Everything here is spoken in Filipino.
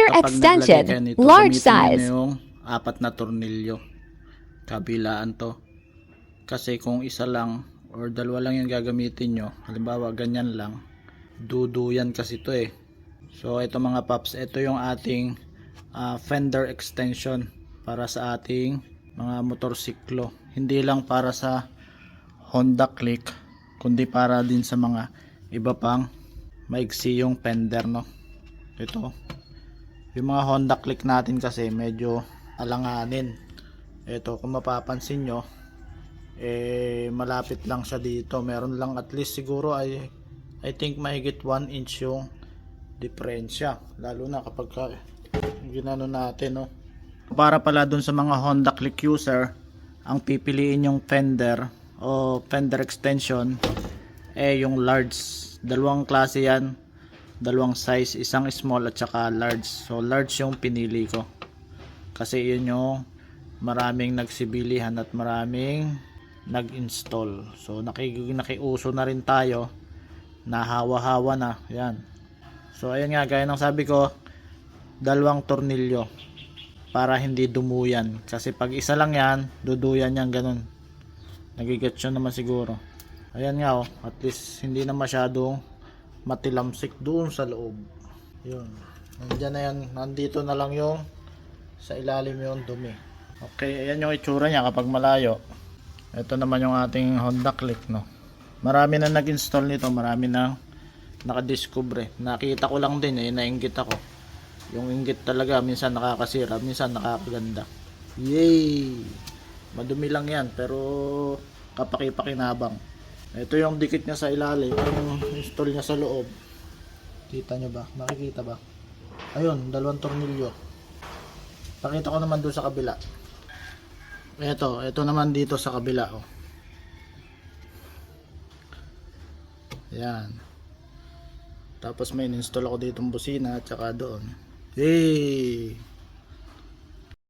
Fender kapag naglagay kayo extension, nito, large gamitin nyo na size. yung 4 na tornilyo. Kabilaan to. Kasi kung isa lang or dalawa lang yung gagamitin nyo, halimbawa ganyan lang, duduyan kasi to eh. So ito mga paps, ito yung ating fender extension para sa ating mga motorsiklo. Hindi lang para sa Honda Click, kundi para din sa mga iba pang maigsi yung fender, no. Ito, yung mga Honda Click natin kasi medyo alanganin. Ito, kung mapapansin nyo, malapit lang siya dito. Meron lang at least siguro I think mahigit 1 inch yung diferensya, lalo na kapag ginano natin, no. Para pala dun sa mga Honda Click user, ang pipiliin yung fender o fender extension yung large. Dalawang klase yan, dalawang size, isang small at saka large. So large yung pinili ko kasi yun yung maraming nagsibilihan at maraming nag-install. So nakiuso na rin tayo, nahawa-hawa na yan. So ayan nga, gaya ng sabi ko, dalawang tornilyo para hindi dumuyan, kasi pag isa lang yan, duduyan yan ganun. Nagigets yun naman siguro. Ayan nga, oh, at least hindi na masyadong matilamsik doon sa loob. Yun, nandyan na yan, nandito na lang yung sa ilalim yung dumi. Okay, ayan yung itsura niya kapag malayo. Ito naman yung ating Honda Click, no. Marami na nag-install nito, marami na nakadiscover. Nakita ko lang din, nainggit ako. Yung inggit talaga, minsan nakakasira, minsan nakakaganda. Yay! Madumi lang yan, pero kapaki-pakinabang. Ito yung dikit niya sa ilalim, yung install niya sa loob. Kita nyo ba? Makikita ba? Ayun, dalawang tornilyo. Pakita ko naman doon sa kabila. Ito naman dito sa kabila, oh. Yan. Tapos may install ako ditong busina at saka doon. Hey!